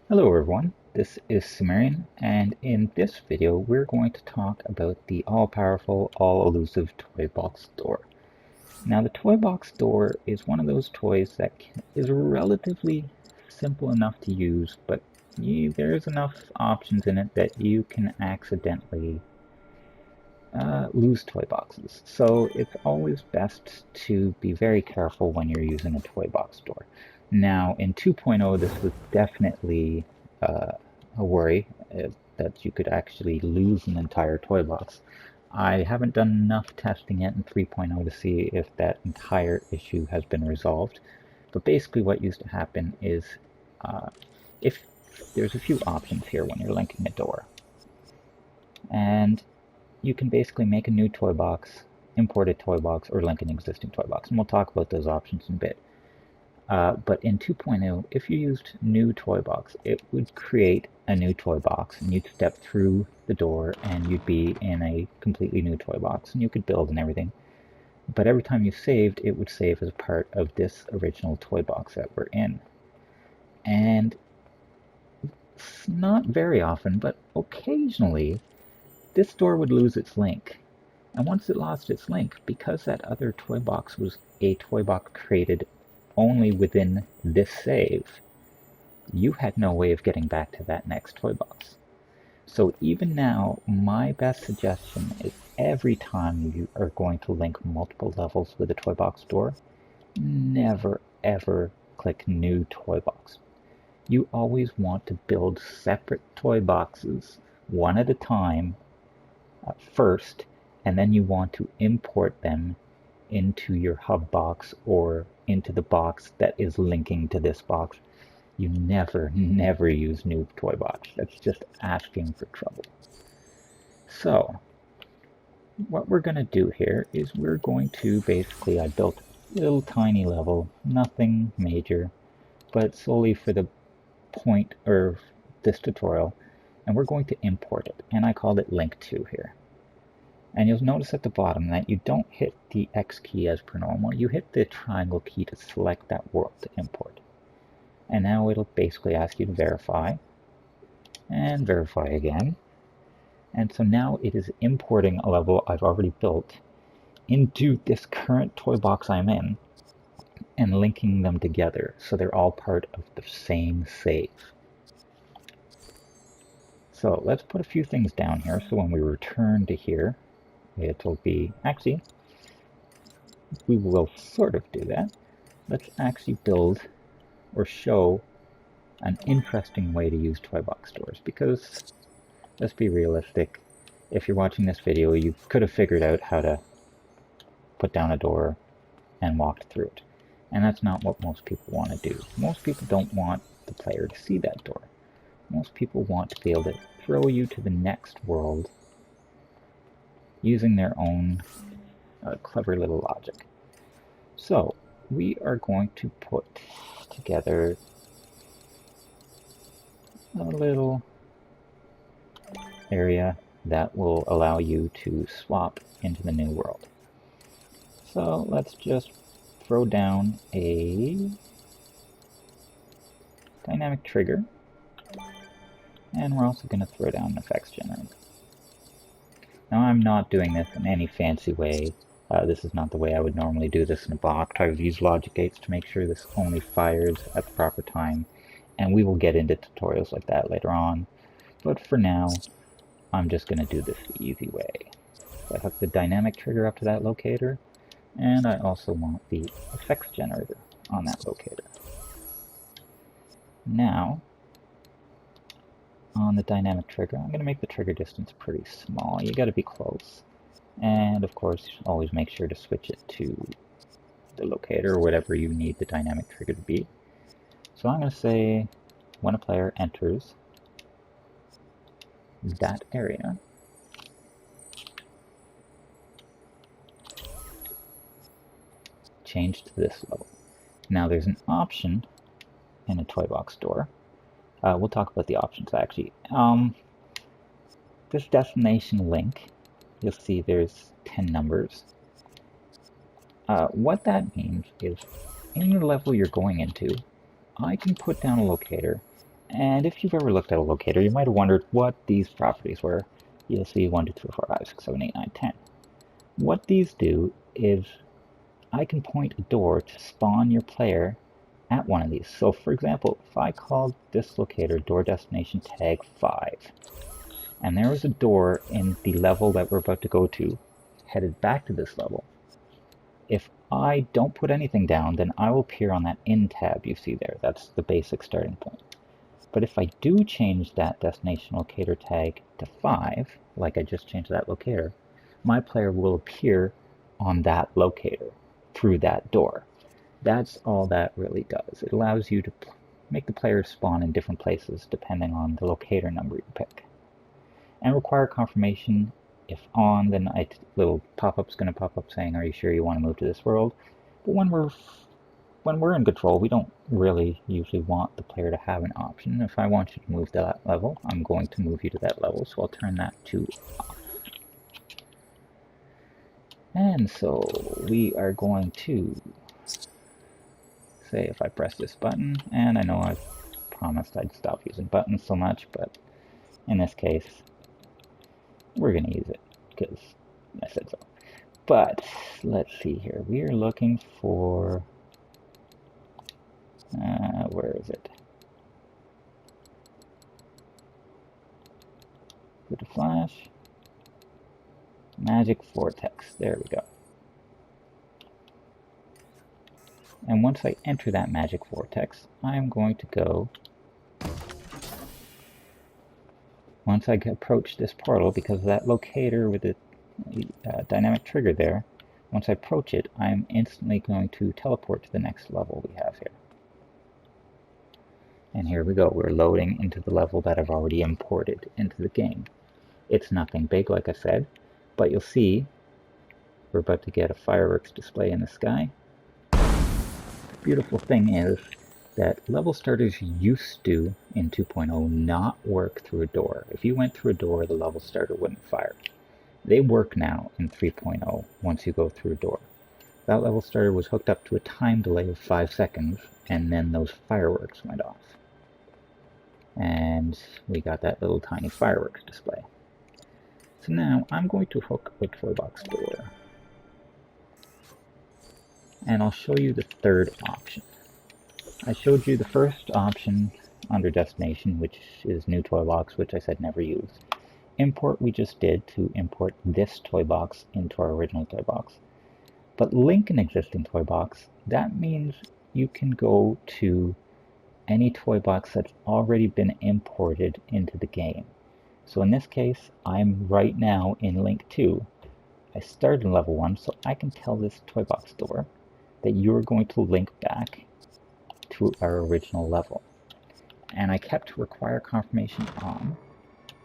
Hello everyone, this is Sumerian, and in this video we're going to talk about the all-powerful, all-elusive toy box door. Now the toy box door is one of those toys that is relatively simple enough to use, but there's enough options in it that you can accidentally lose toy boxes. So it's always best to be very careful when you're using a toy box door. Now in 2.0 this was definitely a worry that you could actually lose an entire toy box. I haven't done enough testing yet in 3.0 to see if that entire issue has been resolved. But basically what used to happen is if there's a few options here when you're linking a door. And you can basically make a new toy box, import a toy box, or link an existing toy box. And we'll talk about those options in a bit. But in 2.0, if you used new toy box, it would create a new toy box, and you'd step through the door and you'd be in a completely new toy box, and you could build and everything. But every time you saved, it would save as part of this original toy box that we're in. And not very often, but occasionally, this door would lose its link. And once it lost its link, because that other toy box was a toy box created only within this save, you had no way of getting back to that next toy box. So even now, my best suggestion is every time you are going to link multiple levels with a toy box door, never ever click new toy box. You always want to build separate toy boxes one at a time first, and then you want to import them into your hub box or into the box that is linking to this box. You never use new toy box. That's just asking for trouble. So what we're going to do here is we're going to basically, I built a little tiny level, nothing major, but solely for the point of this tutorial, and we're going to import it, and I called it link to here. And you'll notice at the bottom that you don't hit the X key as per normal, you hit the triangle key to select that world to import. And now it'll basically ask you to verify, and verify again. And so now it is importing a level I've already built into this current toy box I'm in, and linking them together so they're all part of the same save. So let's put a few things down here so when we return to here, it'll be, actually, we will sort of do that. Let's actually build or show an interesting way to use toy box doors, because let's be realistic, if you're watching this video you could have figured out how to put down a door and walked through it, and that's not what most people want to do. Most people don't want the player to see that door. Most people want to be able to throw you to the next world using their own clever little logic. So we are going to put together a little area that will allow you to swap into the new world. So let's just throw down a dynamic trigger, and we're also going to throw down an effects generator. Now I'm not doing this in any fancy way. This is not the way I would normally do this in a box. I've used logic gates to make sure this only fires at the proper time, and we will get into tutorials like that later on. But for now, I'm just going to do this the easy way. So I hook the dynamic trigger up to that locator, and I also want the effects generator on that locator. Now, on the dynamic trigger, I'm going to make the trigger distance pretty small. You got to be close. And of course, always make sure to switch it to the locator or whatever you need the dynamic trigger to be. So I'm going to say when a player enters that area, change to this level. Now there's an option in a toy box door. We'll talk about the options actually. This destination link, you'll see there's 10 numbers. What that means is in the level you're going into, I can put down a locator And if you've ever looked at a locator, you might have wondered what these properties were. You'll see 1, 2, 3, 4, 5, 6, 7, 8, 9, 10. What these do is I can point a door to spawn your player at one of these. So for example, if I called this locator door destination tag 5, and there was a door in the level that we're about to go to, headed back to this level, if I don't put anything down, then I will appear on that in tab you see there. That's the basic starting point. But if I do change that destination locator tag to 5, like I just changed that locator, my player will appear on that locator through that door. That's all that really does. It allows you to make the player spawn in different places depending on the locator number you pick. And require confirmation. If on, then a little pop-up's going to pop up saying, are you sure you want to move to this world? But when we're in control, we don't really usually want the player to have an option. If I want you to move to that level, I'm going to move you to that level, so I'll turn that to off. And so we are going to say if I press this button, and I know I've promised I'd stop using buttons so much, but in this case, we're going to use it because I said so. But let's see here. We are looking for, where is it? Go to Flash. Magic Vortex. There we go. And once I enter that Magic Vortex, I'm going to go. Once I approach this portal, because of that locator with the dynamic trigger there, once I approach it, I'm instantly going to teleport to the next level we have here. And here we go, we're loading into the level that I've already imported into the game. It's nothing big, like I said, but you'll see we're about to get a fireworks display in the sky. The beautiful thing is that level starters used to, in 2.0, not work through a door. If you went through a door, the level starter wouldn't fire. They work now in 3.0 once you go through a door. That level starter was hooked up to a time delay of 5 seconds, and then those fireworks went off. And we got that little tiny fireworks display. So now I'm going to hook a toy box door. And I'll show you the third option. I showed you the first option under destination, which is new toy box, which I said never use. Import we just did to import this toy box into our original toy box. But link an existing toy box, that means you can go to any toy box that's already been imported into the game. So in this case, I'm right now in link 2. I started in level 1, so I can tell this toy box door that you're going to link back to our original level. And I kept require confirmation on,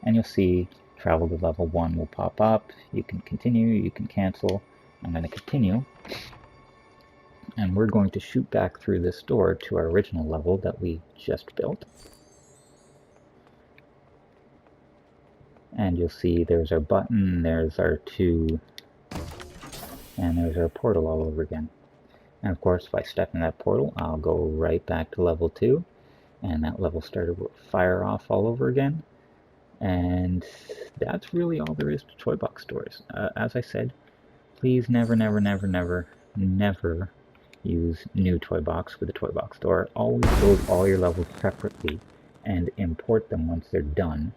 and you'll see travel to level 1 will pop up. You can continue, you can cancel. I'm going to continue, and we're going to shoot back through this door to our original level that we just built. And you'll see there's our button, there's our 2, and there's our portal all over again. And of course, if I step in that portal, I'll go right back to level 2, and that level starter will fire off all over again. And that's really all there is to toy box doors. As I said, please never, never, never, never, never use new toy box with a toy box door. Always build all your levels separately and import them once they're done.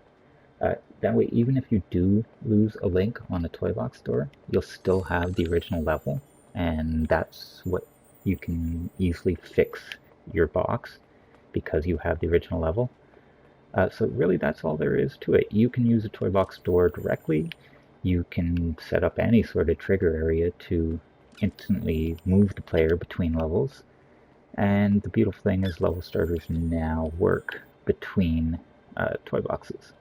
That way, even if you do lose a link on the toy box door, you'll still have the original level, and that's what you can easily fix your box because you have the original level. So really, that's all there is to it. You can use a toy box door directly. You can set up any sort of trigger area to instantly move the player between levels. And the beautiful thing is level starters now work between toy boxes.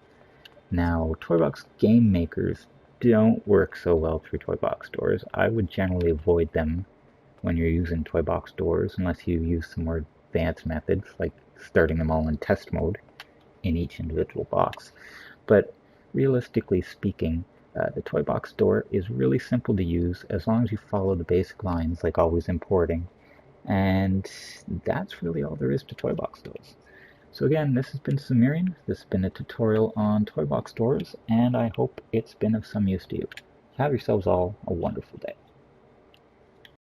Now, toy box game makers don't work so well through toy box doors. I would generally avoid them when you're using toy box doors unless you use some more advanced methods like starting them all in test mode in each individual box. But realistically speaking, the toy box door is really simple to use as long as you follow the basic lines like always importing, and that's really all there is to toy box doors. So again, this has been Sumerian. This has been a tutorial on toy box doors, and I hope it's been of some use to you. Have yourselves all a wonderful day.